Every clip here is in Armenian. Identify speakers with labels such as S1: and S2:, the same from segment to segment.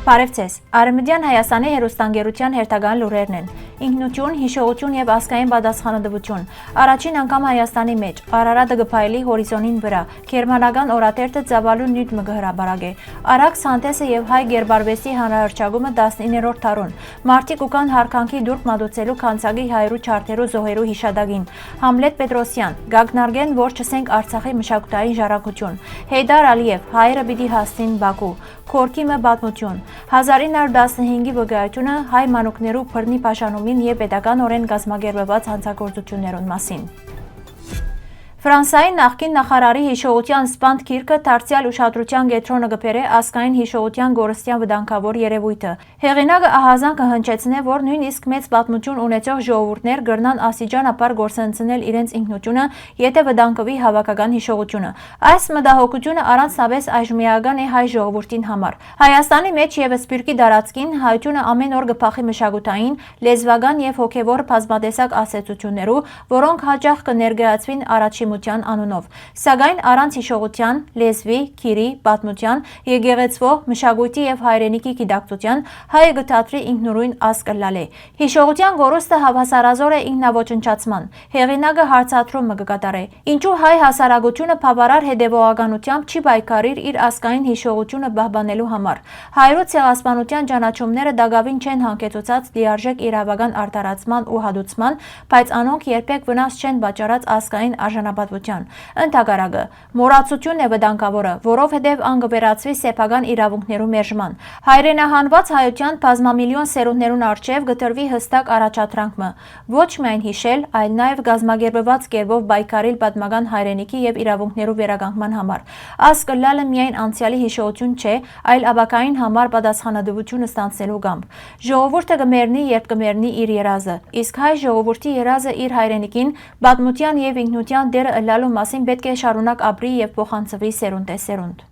S1: Բարև ձեզ, Արևմտյան Հայաստանի հեռուստաընկերության հերթական լուրերն են։ Ինքնություն, հիշողություն եւ ազգային պատասխանատվություն։ Առաջին անգամ Հայաստանի մեջ Արարատը գփայլի հորիզոնին վրա։ Գերմանական օրատերտը ծավալուն նյութ մը հրաբարագե։ Արաքս հանդեսը եւ հայ գերբարվեստի հանրահրճագումը 19-րդ տարուն։ Մարտիկ ուկան հարկանքի դուրք մատուցելու քանցագի հայրու չարթերու զոհերու հիշադակին։ Համլետ Պետրոսյան, Գագնարգեն, որ չսենք Արցախի մշակութային ժառանգություն։ Հեյդար Ալիև, հայերը պիտի հասնին Բաքու։ Քորքի մը պատմություն 1915-ի վկայությունը հայ մանուկներու բռնի պաշտպանումին եւ պետական օրեն գազմագերբված հանցագործություններուն մասին։ Ֆրանսիայի նախկին նախարարի հիշողության սպանդ գիրքը դարձյալ ուշադրության կենտրոնը գբերե ազգային հիշողության գորստյան վտանգավոր երևույթը։ Հեղինակը ահազան կհնչեցնե, որ նույնիսկ մեծ պատմություն ունեցող ժողովուրդներ կրնան աստիճանաբար գործընծնել իրենց ինքնությունը, եթե վտանգվի հավաքական հիշողությունը։ Այս մտահոգությունը առանձնապես այժմիական է հայ ժողովրդին համար։ Հայաստանի մեջ եւս սպիրկի դարածքին հայությունը ամեն օր կփախի մշակութային, լեզվական եւ հոգեվոր բազմատեսակ ասացություններու, որոնք հաճախ կներկայացվին առաջին անունով, սակայն առանց հիշողության, լեզվի, քիրի, պատմության, եկեղեցվո, մշակույթի եւ հայրենիքի գիտակցության հայը գտածրի ինքնուրույն ազգ լալե։ Հիշողության գորուստը հավասարազոր է ինքնաոչնչացման։ Հեղինակը հարցադրում կկատարե։ Ինչու հայ հասարակությունը բավարար հետևողականությամբ չի պայքարիր իր ազգային հիշողությունը պահպանելու համար։ Հայրու ցեղասպանության ճանաչումները դակավին չեն հանգեցուցած լիարժեք իրավական արտարացման ու հադուցման, բայց անոնք երբեք վնաս չեն պատճառած ազգային արժանապատվության։ Ընդհակառակը, մոռացությունն է վտանգավորը, որովհետև անգվերացվի սեփական իրավունքներու մերժման։ Հայրենահանված հայության բազմամիլիոն սերունդներուն առջև գտրվի հստակ առաջադրանքը ոչ միայն հիշել, այլ նաև գազմագերբված կերպով պայքարել պատմական հայրենիքի եւ իրավունքներու վերականգնման համար։ Ազգ լալը միայն անցյալի հիշողություն չէ, այլ աբակային համար պատասխանատվություն ստանձնելու կամք։ Ժողովուրդը կմեռնի, երբ կմեռնի իր երազը, իսկ հայ ժողովրդի երազը իր հայրենիքին, պատմության եւ ինքնության դերը ըլլալու մասին պետք է շարունակ ապրի եւ փոխանցվի սերունդ է սերունդ։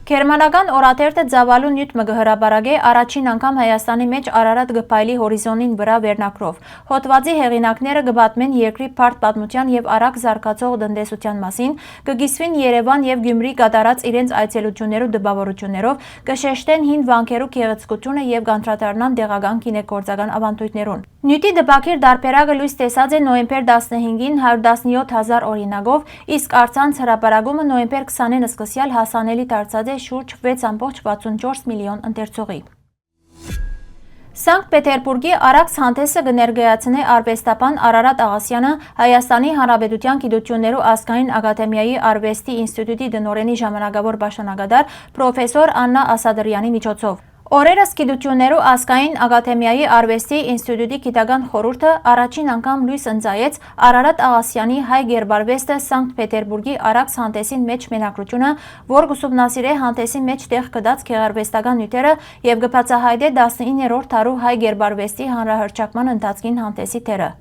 S1: Գերմանական օրատերտը ծավալուն նյութ մը հրաբարագե առաջին անգամ Հայաստանի մեջ Արարատ գփայլի հորիզոնին վրա վերնակրով։ Հոդվածի հեղինակները կպատմեն երկրի բարդ պատմության եւ արագ զարգացող տնտեսության մասին, կգիսվին Երևան եւ Գյումրի կատարած իրենց այցելություններու դպավորություններով, կշեշտեն հին վանքերու գեղեցկությունը եւ կանդրադառնան տեղական գինեգործական ավանդույթներուն։ Նյութի դպակիր դարբերակը լույս տեսած է նոյեմբեր 15-ին 117,000 օրինագով, իսկ առցանց հրապարակումը նոյեմբեր 20-ին սկսյալ հասանելի դարձած է շուրջ 6,64 միլիոն ընթերցողի։ Սանկտ Պետերբուրգի Արաքս հանդեսը կներկայացնե արվեստաբան Արարատ Աղասյանը Հայաստանի Հանրապետության Գիտություններու ազգային ակադեմիայի արվեստի ինստիտուտի տնօրենի ժամանակավոր պաշտոնակատար պրոֆեսոր Աննա Ասադրյանի միջոցով։ Օրերս Գիտություններու ազգային ակադեմիայի արվեստի ինստիտուտի գիտական խորհուրդը առաջին անգամ լույս ընծայեց Արարատ Աղասյանի հայ գերբարվեստը Սանկտ Պետերբուրգի Արաքս հանդեսին մեջ մենակրությունը, որ կուսումնասիրե հանդեսի մեջ տեղ կդած գեղարվեստական նյութերը եւ կբացահայտե 19-րդ դարու հայ գերբարվեստի հանրահրճակման ընթացքին հանդեսի դերը։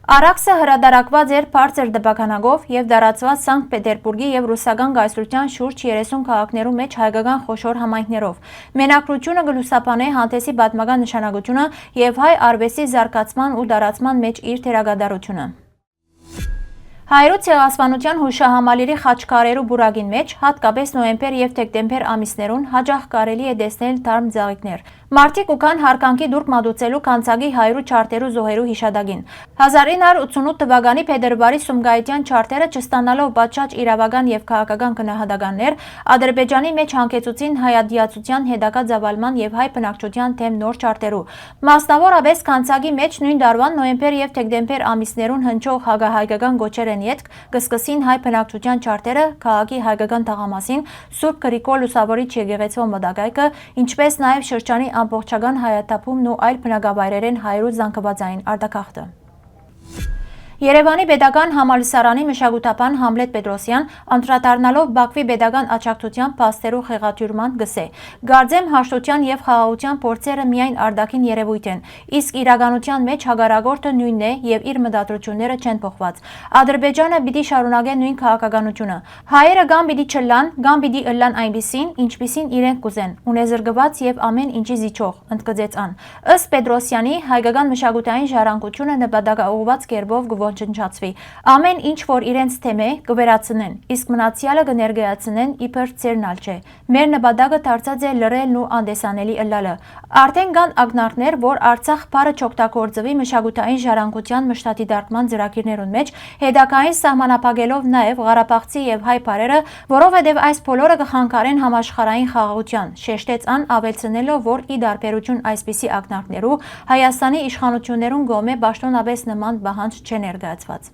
S1: Արաքսը հրադարակված էր բարձր դպականագով եւ դարածված Սանկտ Պետերբուրգի եւ ռուսական գայսրության շուրջ 30 քաղաքներու մեջ հայկական խոշոր համայնքներով։ Մենակրությունը կլուսաբանե հանդեսի պատմական նշանակությունը եւ հայ արվեստի զարգացման ու դարացման մեջ իր թերագադարությունը։ Հայրու ցեղասպանության հուշահամալիրի խաչքարերու բուրագին մեջ հատկապես նոյեմբեր եւ դեկտեմբեր ամիսներուն հաջող կարելի է տեսնել թարմ ձաղիկներ։ Մարտիկ ուկան հարկանքի դուրք մատուցելու քանցագի հայրու չարտերու զոհերու հիշադակին 1988 թվականի փետրվարի Սումգայիթյան չարտերը չստանալով պատշաճ իրավական եւ քաղաքական գնահատականներ Ադրբեջանի մեջ հանգեցուցին հայադիացության հետագա ծավալման եւ հայ բնակչության թեմ նոր չարտերու։ Մասնավորապես քանցագի մեջ նույն դարվան նոյեմբեր եւ դեկտեմբեր ամիսներուն հնչող հագահայկական գոչեր ետք կսկսին հայ բնակչության չարտերը քաղաքի հայկական թաղամասին Սուրբ Գրիգոր Լուսավորիչ եկեղեցու մոտակայքը, ինչպես նաև շրջանի ամբողջական հայաթափումն ու այլ բնակավայրերեն հայրու զանգվածային արտագաղթը։ Երևանի Պետական համալսարանի մշակութաբան Համլետ Պետրոսյան անդրադառնալով Բաքվի պետական աջակցության փաստերու խեղաթյուրման գսե. Գարձեմ հաշտության եւ խաղաղության փորձերը միայն արտաքին երևույթ են, իսկ իրականության մեջ հագարագործը նույնն է եւ իր մտադրությունները չեն փոխված։ Ադրբեջանը պիտի շարունակե նույն քաղաքականությունը։ Հայերը կամ պիտի չլան, կամ պիտի ըլլան այնպիսին, ինչպիսին իրենք կուզեն, ունեզրկված եւ ամեն ինչի զիջող, ընդգծեց ան։ Ըստ Պետրոսյանի հայկական մշակութային ժառանգությունը նպատակաուղղված կերպով կոչնչացվի։ Ամեն ինչ, որ իրենց թեմ է, կվերացնեն, իսկ մնացյալը կներկայացնեն իբր ցերնալ չէ։ Մեր նպատակը դարձած է լրելն ու անդեսանելի ըլլալը։ Արդեն կան ակնարկներ, որ Արցախ բառը չօգտագործվի մշակութային ժառանգության մշտադիտարկման ծրագիրներուն մեջ, հետագային սահմանափակելով նաև Ղարաբաղցի եւ հայ բարերը, որովհետեւ այս բոլորը կխանգարեն համաշխարհային խաղաղության, շեշտեց ան, ավելցնելով, որ ի դարբերություն այսպիսի ակնարկներու Հայաստանի իշխանություններուն գոմե պաշտոնապես նման պահանջ չէ ներկայացված։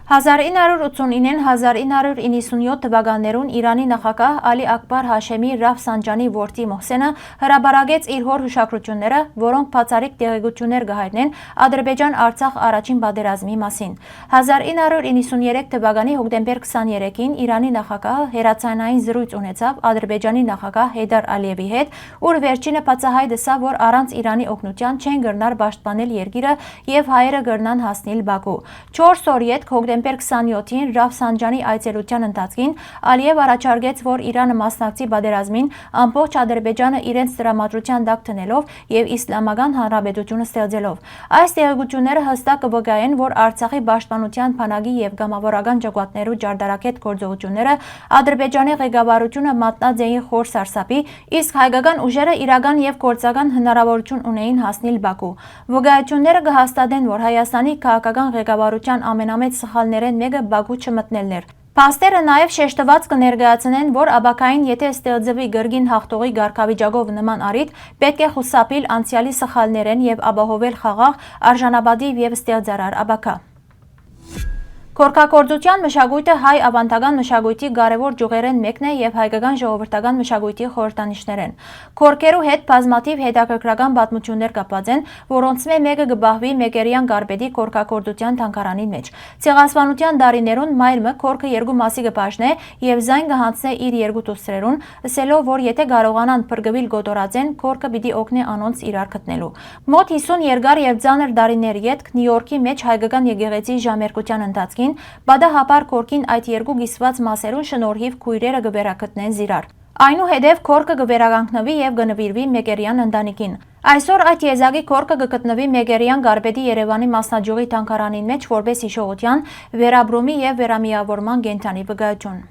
S1: 1989-1997 թվականներուն Իրանի նախագահ Ալի Ակբար Հաշեմի Ռաֆսանջանի որդի Մոհսենը հրաբարագեց իր հոր հուշագրությունները, որոնք բացառիկ տեղեկություններ կհայտնեն Ադրբեջան-Արցախ առաջին պատերազմի մասին։ 1993 թվականի հոկտեմբեր 23-ին Իրանի նախագահը հերացանային զրույց ունեցավ Ադրբեջանի նախագահ Հեյդար Ալիևի հետ, ուր վերջինը բացահայտեցավ, որ առանց Իրանի օգնության չեն գրնար պաշտպանել երկիրը եւ հայերը գրնան հասնել Բաքու։ 4 օր յետ հոկտեմբեր 27-ին Ռաֆսանջանի այցելության ընթացքին Ալիև առաջարկեց, որ Իրանը մասնակցի պատերազմին ամբողջ Ադրբեջանը իրենց տրամադրության տակ դնելով եւ Իսլամական Հանրապետությունը ստեղծելով։ Այս տեղեկությունները հստակ կվկայեն, որ Արցախի պաշտպանության բանակի եւ գամավորական ջոկատներու ջարդարակետ գործողությունները Ադրբեջանի ղեկավարությունը մատնած էին խոր սարսափի, իսկ հայկական ուժերը իրական եւ գործական հնարավորություն ունեին հասնել Բաքու։ Վկայությունները կհաստատեն, որ Հայաստանի քաղաքական ղեկավարության ամենամեծ սխալներեն մեկը Բաքու չմտնելն էր։ Փաստերը նաև շեշտված կներկայացնեն, որ աբակային եթե ստեղծվի գրգին հաղթողի գարքավիճակով նման առիթ, պետք է խուսափել անցյալի սխալներեն եւ ապահովել խաղաղ, արժանապատիվ եւ ստեղծարար աբակա։ Քորքագործության մշակույթը հայ ավանդական մշակույթի կարևոր ճյուղերեն մեկն է եւ հայկական ժողովրդական մշակույթի խորհրդանիշներեն։ Քորքերու հետ բազմաթիվ հետաքրքրական պատմություններ կապված են, որոնց մեկը կբահվի Մեկերյան կարպետի քորքագործության թանգարանի մեջ։ Ցեղասպանության դարիներուն մայրը քորքը երկու մասի կբաժնե եւ զայն կհանցնե իր երկու դուստրերուն, ասելով, որ եթե կարողանան փրկվել գոտորածեն, քորքը պիտի օգնի անոնց իրար գտնելու։ Մոտ 50 երկար եւ ծանր դարիներ յետ Նյու Յորքի մեջ հայկական եկեղեցի ժամերկության ընթացքին Բադահապար քորքին այդ երկու գիսված մասերուն շնորհիվ քույրերը կվերակտնեն զիրար։ Այնուհետև քորքը կվերականգնվի եւ կնվիրվի Մեկերյան ընտանիքին։ Այսօր այդ եզակի քորքը կգտնվի Մեկերյան կարպետի Երևանի մասնաճյուղի թանգարանին մեջ որպես հիշողության, վերաբրումի եւ վերամիավորման կենդանի վկայություն։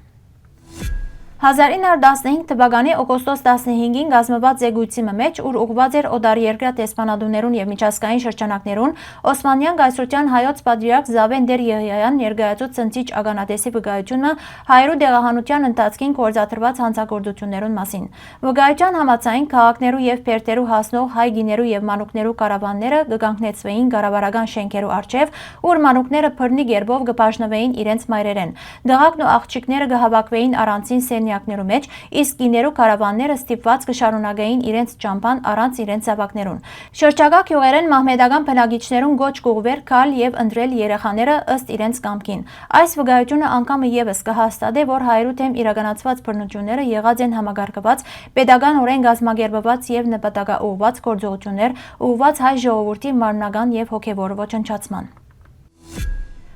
S1: 1915 թվականի օգոստոս 15-ին կազմված զեկույցի մեջ, ուր ուղղված էր օտարերկրյա տեսփանադուներուն եւ միջազգային շրջանակներուն, Օսմանյան կայսրության հայոց պատրիարք Զավեն Դեր Եղիայան ներկայացուց ցնցիչ ականատեսի վկայությունը հայերու դեղահանության ընթացքին գործադրված հանցագործություններուն մասին։ Վկայության համաձայն քաղաքներու եւ բերտերու հասնող հայ գիներու եւ մանուկներու կարավանները կգանգնեցվեին կառավարական շենքերու առջեւ, ուր մանուկները բռնի գերբով կբաժնվեին իրենց մայրերեն։ Դղակն ու աղջիկները կհավաքվեին առանցին սենյակներու մեջ, իսկ գիներու կարավանները ստիպված կշարունակեին իրենց ճամփան առանց իրենց զավակներուն։ Շրջակա գյուղերեն մահմեդական բնակիչներուն գոչ կուղվեր քալ եւ ընտրել երեխաները ըստ իրենց կամքին։ Այս վկայությունը անգամ եւս կհաստատե, որ հայերու թեմ իրականացված բռնությունները եղած են համագարկված, պետականորեն կազմակերպված եւ նպատակաուղղված գործողություններ, ուղղված հայ ժողովրդի մարմնական եւ հոգեվոր ոչնչացման։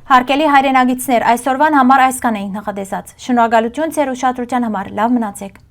S1: Հարգելի հայրենագիտներ, այսօրվան համար այսքան էինք նախատեսած։ Շնորհակալություն ձեր ուշադրության համար, լավ մնացեք։